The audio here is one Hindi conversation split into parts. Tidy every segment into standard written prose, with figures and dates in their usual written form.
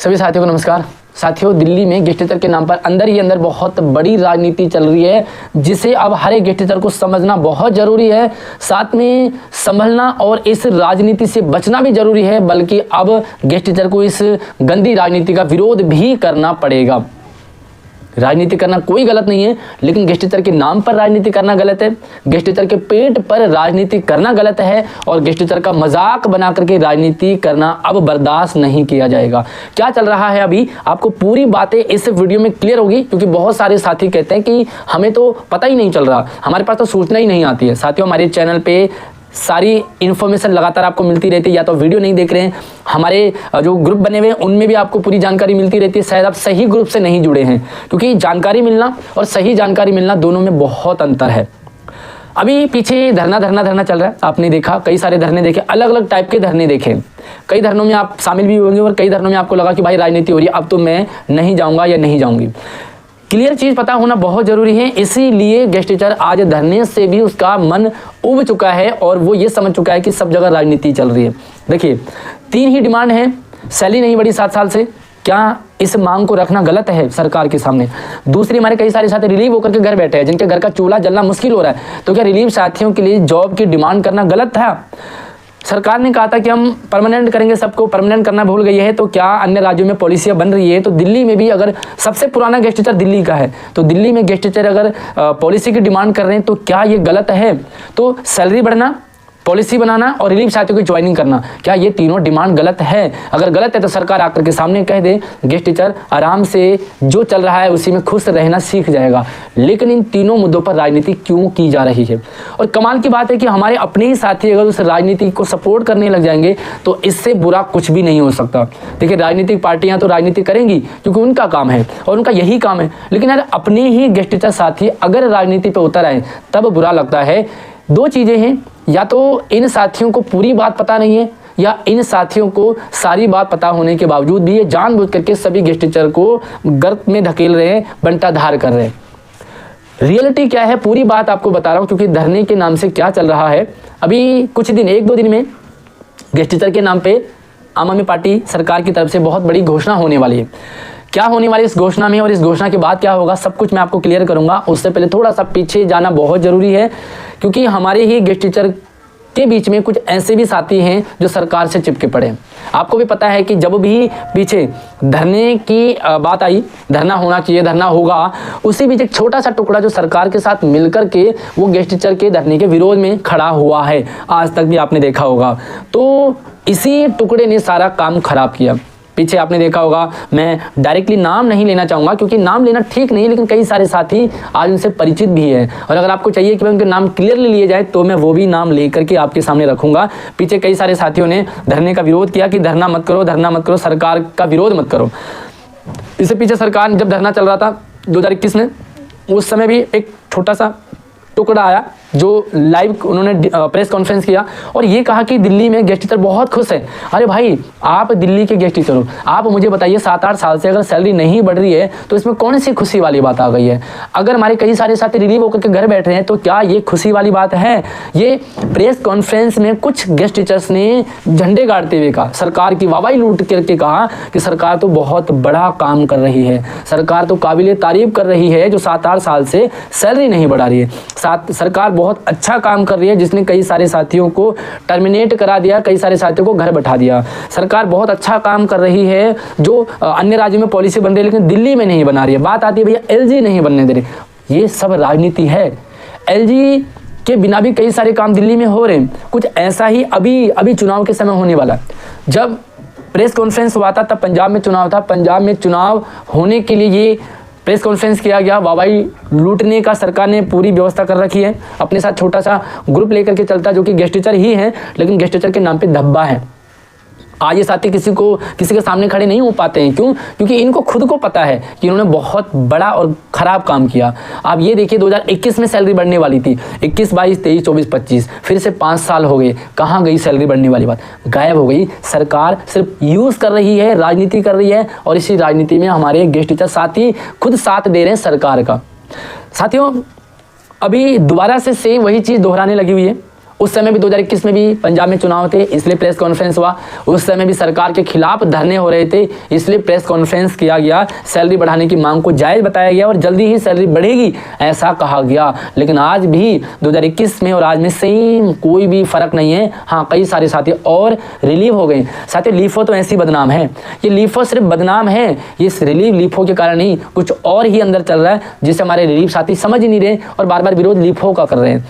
सभी साथियों को नमस्कार। साथियों, दिल्ली में गेस्ट टीचर के नाम पर अंदर ही अंदर बहुत बड़ी राजनीति चल रही है, जिसे अब हर एक गेस्ट टीचर को समझना बहुत ज़रूरी है। साथ में संभलना और इस राजनीति से बचना भी ज़रूरी है, बल्कि अब गेस्ट टीचर को इस गंदी राजनीति का विरोध भी करना पड़ेगा। राजनीति करना कोई गलत नहीं है, लेकिन गेस्ट टीचर के नाम पर राजनीति करना गलत है। गेस्ट टीचर के पेट पर राजनीति करना गलत है और गेस्ट टीचर का मजाक बना करके राजनीति करना अब बर्दाश्त नहीं किया जाएगा। क्या चल रहा है अभी आपको पूरी बातें इस वीडियो में क्लियर होगी, क्योंकि बहुत सारे साथी कहते हैं कि हमें तो पता ही नहीं चल रहा, हमारे पास तो सूचना ही नहीं आती है। साथियों, हमारे चैनल पे सारी इन्फॉर्मेशन लगातार आपको मिलती रहती है। या तो वीडियो नहीं देख रहे हैं, हमारे जो ग्रुप बने हुए हैं उनमें भी आपको पूरी जानकारी मिलती रहती है। शायद आप सही ग्रुप से नहीं जुड़े हैं, क्योंकि जानकारी मिलना और सही जानकारी मिलना दोनों में बहुत अंतर है। अभी पीछे धरना चल रहा है, आपने देखा, कई सारे धरने देखे, अलग अलग टाइप के धरने देखे। कई धरनों में आप शामिल भी होंगे और कई धरनों में आपको लगा कि भाई राजनीति हो रही है, अब तो मैं नहीं जाऊँगा या नहीं जाऊँगी। क्लियर चीज़ पता होना बहुत ज़रूरी है। इसीलिए गेस्ट टीचर आज धरने से भी उसका मन उब चुका है और वो ये समझ चुका है कि सब जगह राजनीति चल रही है। देखिए, 3 ही डिमांड है। सैलरी नहीं बढ़ी 7 साल से, क्या इस मांग को रखना गलत है सरकार के सामने? दूसरी, हमारे कई सारे साथी रिलीव होकर के घर बैठे हैं, जिनके घर का चूल्हा जलना मुश्किल हो रहा है, तो क्या रिलीव साथियों के लिए जॉब की डिमांड करना गलत था? सरकार ने कहा था कि हम परमानेंट करेंगे, सबको परमानेंट करना भूल गई है। तो क्या अन्य राज्यों में पॉलिसियाँ बन रही है? तो दिल्ली में भी अगर सबसे पुराना गेस्ट टीचर दिल्ली का है, तो दिल्ली में गेस्ट टीचर अगर पॉलिसी की डिमांड कर रहे हैं तो क्या ये गलत है? तो सैलरी बढ़ना, पॉलिसी बनाना और रिलीफ साथियों की ज्वाइनिंग करना, क्या ये तीनों डिमांड गलत है? अगर गलत है तो सरकार आकर के सामने कह दे, गेस्ट टीचर आराम से जो चल रहा है उसी में खुश रहना सीख जाएगा। लेकिन इन तीनों मुद्दों पर राजनीति क्यों की जा रही है? और कमाल की बात है कि हमारे अपने ही साथी अगर उस राजनीति को सपोर्ट करने लग जाएंगे तो इससे बुरा कुछ भी नहीं हो सकता। देखिए, राजनीतिक पार्टियां तो राजनीति करेंगी क्योंकि उनका काम है और उनका यही काम है, लेकिन यार अपने ही गेस्ट टीचर साथी अगर राजनीति पर उतर आए तब बुरा लगता है। 2 चीज़ें हैं, या तो इन साथियों को पूरी बात पता नहीं है, या इन साथियों को सारी बात पता होने के बावजूद भी ये जानबूझ करके सभी गेस्ट टीचर को गर्त में धकेल रहे हैं, बंटाधार कर रहे हैं। रियलिटी क्या है पूरी बात आपको बता रहा हूँ, क्योंकि धरने के नाम से क्या चल रहा है। अभी कुछ दिन, 1-2 दिन में गेस्ट टीचर के नाम पे आम आदमी पार्टी सरकार की तरफ से बहुत बड़ी घोषणा होने वाली है। क्या होने वाली इस घोषणा में और इस घोषणा के बाद क्या होगा, सब कुछ मैं आपको क्लियर करूंगा। उससे पहले थोड़ा सा पीछे जाना बहुत ज़रूरी है, क्योंकि हमारे ही गेस्ट टीचर के बीच में कुछ ऐसे भी साथी हैं जो सरकार से चिपके पड़े। आपको भी पता है कि जब भी पीछे धरने की बात आई, धरना होना चाहिए, धरना होगा, उसी बीच एक छोटा सा टुकड़ा जो सरकार के साथ मिलकर के वो गेस्ट टीचर के धरने के विरोध में खड़ा हुआ है, आज तक भी आपने देखा होगा। तो इसी टुकड़े ने सारा काम खराब किया। पीछे आपने देखा होगा, मैं डायरेक्टली नाम नहीं लेना चाहूँगा क्योंकि नाम लेना ठीक नहीं, लेकिन कई सारे साथी आज उनसे परिचित भी है, और अगर आपको चाहिए कि उनके नाम क्लियरली लिए जाए तो मैं वो भी नाम लेकर के आपके सामने रखूँगा। पीछे कई सारे साथियों ने धरने का विरोध किया कि धरना मत करो, सरकार का विरोध मत करो। इससे पीछे सरकार जब धरना चल रहा था 2021 में, उस समय भी एक छोटा सा टुकड़ा आया जो लाइव उन्होंने प्रेस कॉन्फ्रेंस किया और ये कहा कि दिल्ली में गेस्ट टीचर बहुत खुश है। अरे भाई, आप दिल्ली के गेस्ट टीचर हो, आप मुझे बताइए 7-8 साल से अगर सैलरी नहीं बढ़ रही है तो इसमें कौन सी खुशी वाली बात आ गई है? अगर हमारे कई सारे साथी रिलीव होकर के घर बैठ रहे हैं तो क्या ये खुशी वाली बात है? ये प्रेस कॉन्फ्रेंस में कुछ गेस्ट टीचर्स ने झंडे गाड़ते हुए कहा, सरकार की वाहवाही लूट करके कहा कि सरकार तो बहुत बड़ा काम कर रही है, सरकार तो काबिले तारीफ कर रही है जो 7-8 साल से सैलरी नहीं बढ़ा रही है, सरकार बहुत अच्छा काम कर रही है जिसने कई सारे साथियों को टर्मिनेट करा दिया, कई सारे साथियों को घर बैठा दिया, सरकार बहुत अच्छा काम कर रही है जो अन्य राज्यों में पॉलिसी बन रही है लेकिन दिल्ली में नहीं बना रही है। बात आती है भैया एलजी नहीं बनने दे रही। ये सब राजनीति है। एलजी के बिना भी कई सारे काम दिल्ली में हो रहे हैं। कुछ ऐसा ही अभी चुनाव के समय होने वाला। जब प्रेस कॉन्फ्रेंस हुआ था तब पंजाब में चुनाव था, पंजाब में चुनाव होने के लिए ये प्रेस कॉन्फ्रेंस किया गया। वाहवाही लूटने का सरकार ने पूरी व्यवस्था कर रखी है। अपने साथ छोटा सा ग्रुप लेकर के चलता है जो कि गेस्ट टीचर ही है, लेकिन गेस्ट टीचर के नाम पे धब्बा है। आज ये साथी किसी के सामने खड़े नहीं हो पाते हैं। क्यों? क्योंकि इनको खुद को पता है कि इन्होंने बहुत बड़ा और ख़राब काम किया। आप ये देखिए, 2021 में सैलरी बढ़ने वाली थी, 21, 22, 23, 24, 25, फिर से 5 साल हो गए, कहाँ गई सैलरी बढ़ने वाली बात? गायब हो गई। सरकार सिर्फ यूज़ कर रही है, राजनीति कर रही है, और इसी राजनीति में हमारे गेस्ट टीचर साथी खुद साथ दे रहे हैं सरकार का। साथियों, अभी दोबारा से सेम वही चीज़ दोहराने लगी हुई है उस समय भी 2021 में भी पंजाब में चुनाव थे, इसलिए प्रेस कॉन्फ्रेंस हुआ। उस समय भी सरकार के खिलाफ धरने हो रहे थे, इसलिए प्रेस कॉन्फ्रेंस किया गया। सैलरी बढ़ाने की मांग को जायज़ बताया गया और जल्दी ही सैलरी बढ़ेगी ऐसा कहा गया। लेकिन आज भी 2021 में और आज में सेम कोई भी फर्क नहीं है। हाँ, कई सारे साथी और रिलीव हो गए। साथियों, लीफो तो ऐसी बदनाम है, ये लीफो सिर्फ बदनाम है, ये रिलीव लीफो के कारण नहीं, कुछ और ही अंदर चल रहा है जिसे हमारे रिलीव साथी समझ ही नहीं रहे और बार बार विरोध लीफो का कर रहे हैं।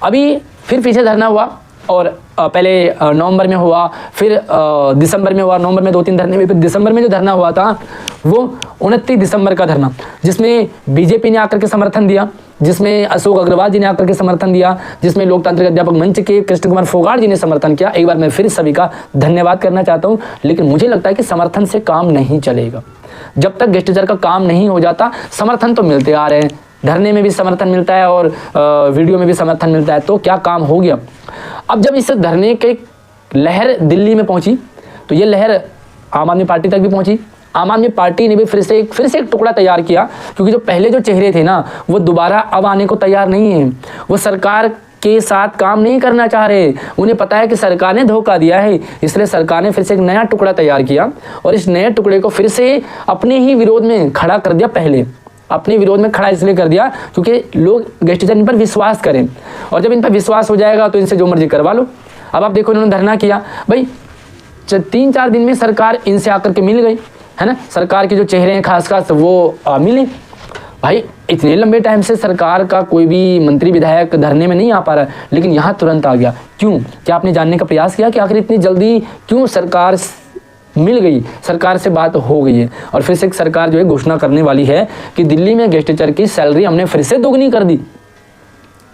अभी फिर पीछे धरना हुआ और पहले नवंबर में हुआ, फिर दिसंबर में हुआ, नवंबर में 2-3 धरने में, फिर दिसंबर में जो धरना हुआ था वो 29 दिसंबर का धरना, जिसमें बीजेपी ने आकर के समर्थन दिया, जिसमें अशोक अग्रवाल जी ने आकर के समर्थन दिया, जिसमें लोकतांत्रिक अध्यापक मंच के कृष्ण कुमार फोगाट जी ने समर्थन किया। एक बार मैं फिर सभी का धन्यवाद करना चाहता हूँ। लेकिन मुझे लगता है कि समर्थन से काम नहीं चलेगा। जब तक गेस्टेचर का काम नहीं हो जाता, समर्थन तो मिलते आ रहे हैं, धरने में भी समर्थन मिलता है और वीडियो में भी समर्थन मिलता है, तो क्या काम हो गया। अब जब इस धरने के लहर दिल्ली में पहुंची तो ये लहर आम आदमी पार्टी तक भी पहुंची। आम आदमी पार्टी ने भी फिर से एक टुकड़ा तैयार किया, क्योंकि जो पहले जो चेहरे थे ना वो दोबारा अब आने को तैयार नहीं है। वो सरकार के साथ काम नहीं करना चाह रहे, उन्हें पता है कि सरकार ने धोखा दिया है, इसलिए सरकार ने फिर से एक नया टुकड़ा तैयार किया और इस नए टुकड़े को फिर से अपने ही विरोध में खड़ा कर दिया। पहले अपने विरोध में खड़ा इसलिए कर दिया क्योंकि लोग गेस्टेचर इन पर विश्वास करें, और जब इन पर विश्वास हो जाएगा तो इनसे जो मर्जी करवा लो। अब आप देखो, इन्होंने धरना किया, भाई 3-4 दिन में सरकार इनसे आकर के मिल गई, है ना। सरकार के जो चेहरे हैं खास वो मिले। भाई इतने लंबे टाइम से सरकार का कोई भी मंत्री विधायक धरने में नहीं आ पा रहा है, लेकिन यहाँ तुरंत आ गया। क्यों? क्या आपने जानने का प्रयास किया कि आखिर इतनी जल्दी क्यों सरकार मिल गई, सरकार से बात हो गई है? और फिर से सरकार जो है घोषणा करने वाली है कि दिल्ली में गेस्टेचर की सैलरी हमने फिर से दोगुनी कर दी।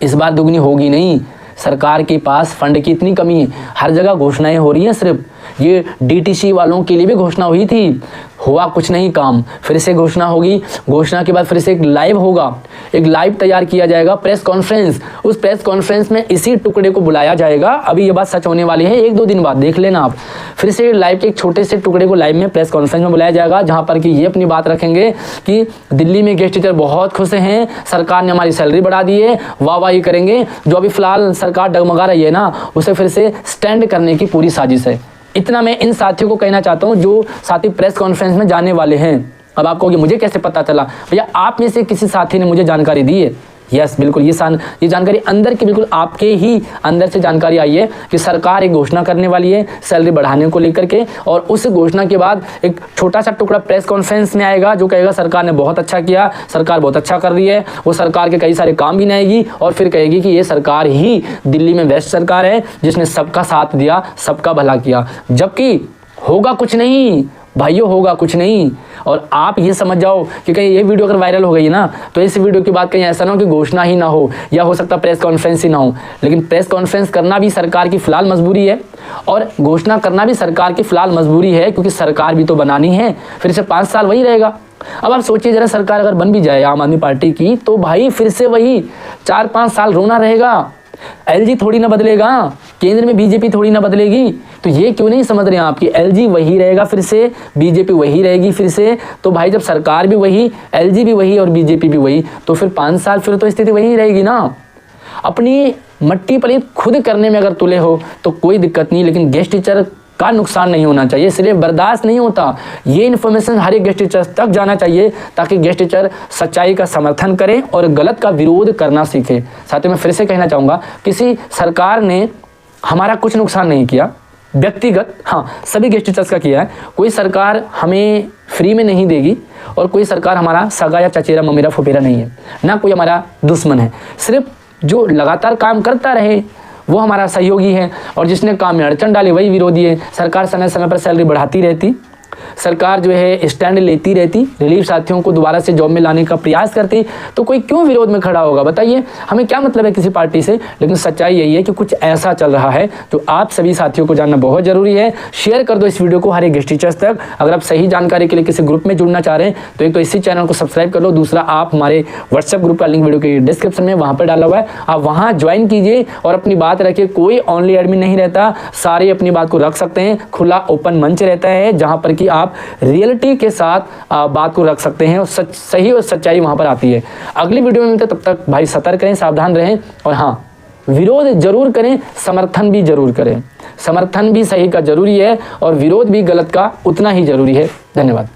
इस बार दोगुनी होगी नहीं, सरकार के पास फंड की इतनी कमी है, हर जगह घोषणाएं हो रही हैं। सिर्फ ये डीटीसी वालों के लिए भी घोषणा हुई थी, हुआ कुछ नहीं काम। फिर से घोषणा होगी, घोषणा के बाद फिर से एक लाइव होगा, एक लाइव तैयार किया जाएगा, प्रेस कॉन्फ्रेंस। उस प्रेस कॉन्फ्रेंस में इसी टुकड़े को बुलाया जाएगा। अभी ये बात सच होने वाली है, 1-2 दिन बाद देख लेना आप। फिर से लाइव के एक छोटे से टुकड़े को लाइव में प्रेस कॉन्फ्रेंस में बुलाया जाएगा, जहां पर कि ये अपनी बात रखेंगे कि दिल्ली में गेस्ट टीचर बहुत खुश हैं, सरकार ने हमारी सैलरी बढ़ा दी है, वाहवाही करेंगे। जो अभी फिलहाल सरकार डगमगा रही है ना, उसे फिर से स्टैंड करने की पूरी साजिश है। इतना मैं इन साथियों को कहना चाहता हूं जो साथी प्रेस कॉन्फ्रेंस में जाने वाले हैं। अब आप कहोगे मुझे कैसे पता चला? भैया आप में से किसी साथी ने मुझे जानकारी दी है। यस, बिल्कुल ये जानकारी अंदर की, बिल्कुल आपके ही अंदर से जानकारी आई है कि सरकार एक घोषणा करने वाली है सैलरी बढ़ाने को लेकर के, और उस घोषणा के बाद एक छोटा सा टुकड़ा प्रेस कॉन्फ्रेंस में आएगा जो कहेगा सरकार ने बहुत अच्छा किया, सरकार बहुत अच्छा कर रही है, वो सरकार के कई सारे काम भी नहीं, और फिर कहेगी कि ये सरकार ही दिल्ली में बेस्ट सरकार है जिसने सबका साथ दिया, सबका भला किया। जबकि होगा कुछ नहीं भाइयों, होगा कुछ नहीं। और आप ये समझ जाओ कि कहीं ये वीडियो अगर वायरल हो गई ना, तो इस वीडियो के बाद कहीं ऐसा ना हो कि घोषणा ही ना हो, या हो सकता प्रेस कॉन्फ्रेंस ही ना हो। लेकिन प्रेस कॉन्फ्रेंस करना भी सरकार की फिलहाल मजबूरी है, और घोषणा करना भी सरकार की फिलहाल मजबूरी है, क्योंकि सरकार भी तो बनानी है, फिर से 5 साल वही रहेगा। अब आप सोचिए जरा, सरकार अगर बन भी जाए आम आदमी पार्टी की, तो भाई फिर से वही 4-5 साल रोना रहेगा। एलजी थोड़ी ना बदलेगा, केंद्र में बीजेपी थोड़ी ना बदलेगी। तो ये क्यों नहीं समझ रहे हैं आपकी, एलजी वही रहेगा, फिर से बीजेपी वही रहेगी फिर से। तो भाई जब सरकार भी वही, एलजी भी वही और बीजेपी भी वही, तो फिर 5 साल फिर तो स्थिति वही रहेगी ना। अपनी मट्टी पलीत खुद करने में अगर तुले हो तो कोई दिक्कत नहीं, लेकिन गेस्ट टीचर का नुकसान नहीं होना चाहिए, इसलिए बर्दाश्त नहीं होता। ये इन्फॉर्मेशन हर एक गेस्ट टीचर तक जाना चाहिए, ताकि गेस्ट टीचर सच्चाई का समर्थन करें और गलत का विरोध करना सीखे। साथियों, मैं फिर से कहना चाहूँगा, किसी सरकार ने हमारा कुछ नुकसान नहीं किया व्यक्तिगत, हाँ सभी गेस्ट टीचर्स का किया है। कोई सरकार हमें फ्री में नहीं देगी, और कोई सरकार हमारा सगा या चचेरा ममेरा फुफेरा नहीं है, ना कोई हमारा दुश्मन है। सिर्फ जो लगातार काम करता रहे वो हमारा सहयोगी है, और जिसने काम में अड़चन डाली वही विरोधी है। सरकार समय समय पर सैलरी बढ़ाती रहती, सरकार जो है स्टैंड लेती रहती, रिलीफ साथियों को दोबारा से जॉब में लाने का प्रयास करती, तो कोई क्यों विरोध में खड़ा होगा? बताइए, हमें क्या मतलब है किसी पार्टी से। लेकिन सच्चाई यही है कि कुछ ऐसा चल रहा है जो आप सभी साथियों को जानना बहुत जरूरी है। शेयर कर दो इस वीडियो को हर एक गेस्ट टीचर्स तक। अगर आप सही जानकारी के लिए किसी ग्रुप में जुड़ना चाह रहे हैं तो एक तो इसी चैनल को सब्सक्राइब कर लो, दूसरा आप हमारे व्हाट्सएप ग्रुप का लिंक वीडियो के डिस्क्रिप्शन में वहाँ पर डाला हुआ है, आप वहाँ ज्वाइन कीजिए और अपनी बात रखिए। कोई ओनली एडमिन नहीं रहता, सारे अपनी बात को रख सकते हैं, खुला ओपन मंच रहता है जहाँ पर कि आप रियलिटी के साथ बात को रख सकते हैं, और सही और सच्चाई वहां पर आती है। अगली वीडियो में मिलते, तब तक भाई सतर्क रहें, सावधान रहें, और हाँ विरोध जरूर करें, समर्थन भी जरूर करें। समर्थन भी सही का जरूरी है और विरोध भी गलत का उतना ही जरूरी है। धन्यवाद।